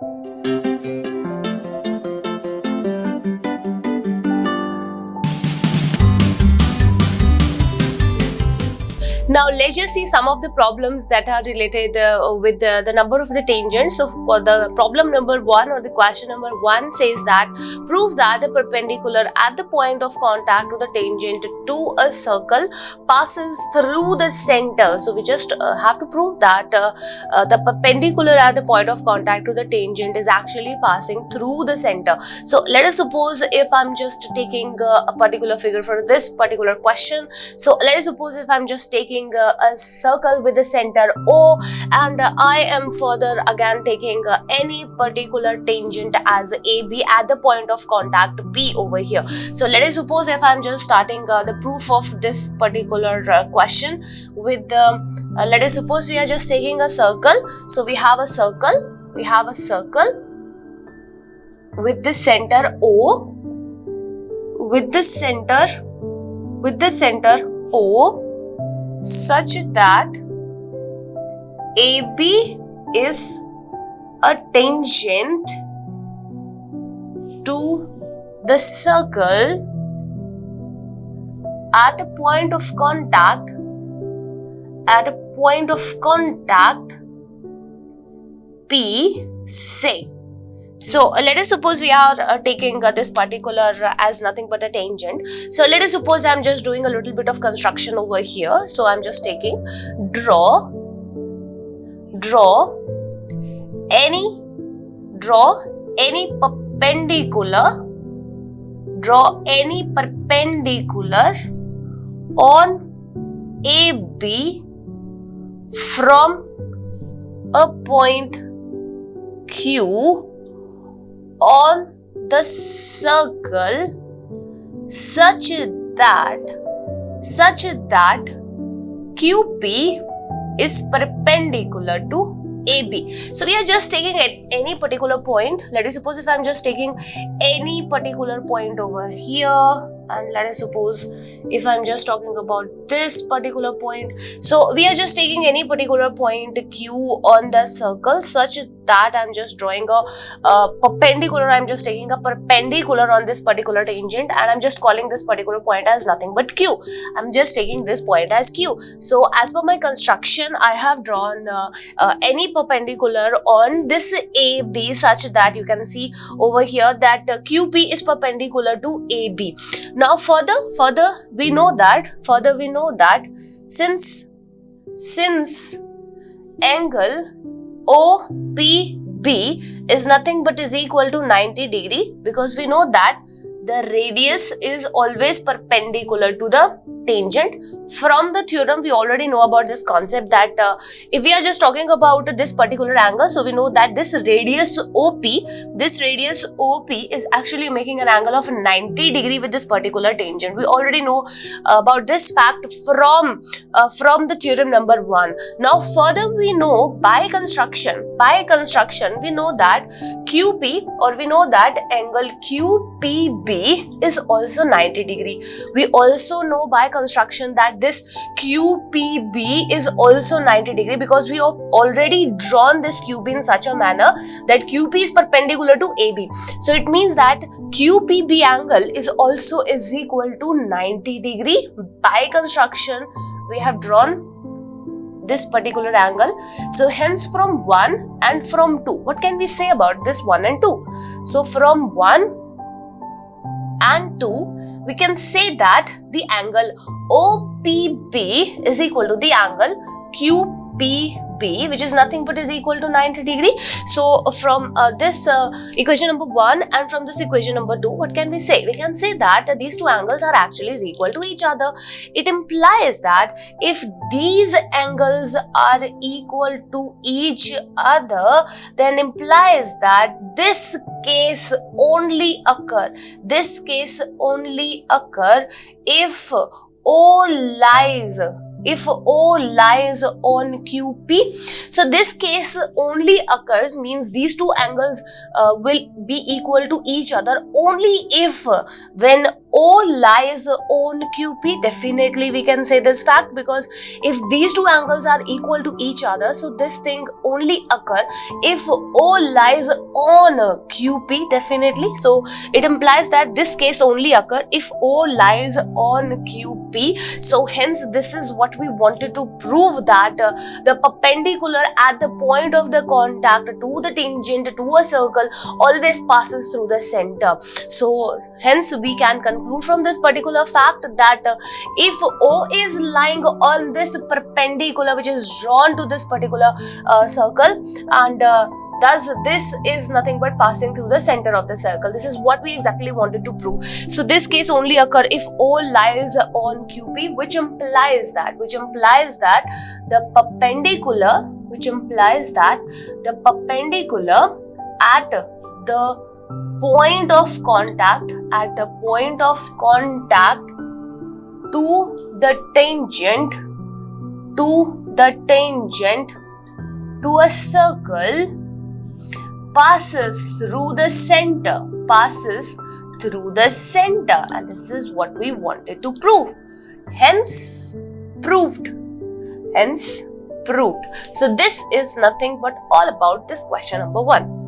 Now let's just see some of the problems that are related with the number of the tangents. So the problem number 1 or the question number 1 says that prove that the perpendicular at the point of contact to the tangent to a circle passes through the center. So we just have to prove that the perpendicular at the point of contact to the tangent is actually passing through the center. So let us suppose if I'm just taking a particular figure for this particular question. So let us suppose if I'm just taking a circle with the center O, and I am further again taking any particular tangent as AB at the point of contact P over here. So let us suppose if I'm just starting the proof of this particular question with the let us suppose we are just taking a circle. So we have a circle with the center O, with the center O, such that AB is a tangent to the circle at a point of contact P, say. So let us suppose we are taking this particular as nothing but a tangent. So let us suppose I am just doing a little bit of construction over here. So I am just taking draw any perpendicular on AB from a point Q on the circle such that QP is perpendicular to AB. So we are just taking any particular point. Let us suppose if I am just taking any particular point over here, and let us suppose if I'm just talking about this particular point. So we are just taking any particular point Q on the circle such that I'm just drawing a perpendicular. I'm just taking a perpendicular on this particular tangent, and I'm just calling this particular point as nothing but Q. I'm just taking this point as Q. So as per my construction, I have drawn any perpendicular on this AB such that you can see over here that QP is perpendicular to AB. Now further we know that since angle OPB is nothing but is equal to 90 degree, because we know that the radius is always perpendicular to the tangent. From the theorem, we already know about this concept that if we are just talking about this particular angle, so we know that this radius OP is actually making an angle of 90 degree with this particular tangent. We already know about this fact from the theorem number 1. Now further we know by construction we know that QP, or we know that angle QPB is also 90 degree. We also know by construction that this QPB is also 90 degree, because we have already drawn this QP in such a manner that QP is perpendicular to AB. So it means that QPB angle is also equal to 90 degree. By construction, we have drawn this particular angle. So hence from 1 and from 2, what can we say about this 1 and 2? So from 1 and 2, we can say that the angle OPB is equal to the angle QPB, which is nothing but is equal to 90 degree. So from this equation number 1 and from this equation number 2, what can we say? We can say that these two angles are actually equal to each other. It implies that if these angles are equal to each other, then implies that this case only occur if O lies if O lies on QP. So this case only occurs, means these two angles will be equal to each other only if when O lies on QP. Definitely we can say this fact, because if these two angles are equal to each other, so this thing only occur if O lies on QP, definitely. So it implies that this case only occur if O lies on QP. So hence this is what we wanted to prove, that the perpendicular at the point of the contact to the tangent to a circle always passes through the center. So hence we can conclude from this particular fact that if O is lying on this perpendicular which is drawn to this particular circle, and thus this is nothing but passing through the center of the circle. This is what we exactly wanted to prove. So this case only occur if O lies on QP, which implies that the perpendicular at the point of contact to the tangent to a circle passes through the center, and this is what we wanted to prove. Hence proved. So this is nothing but all about this question number 1.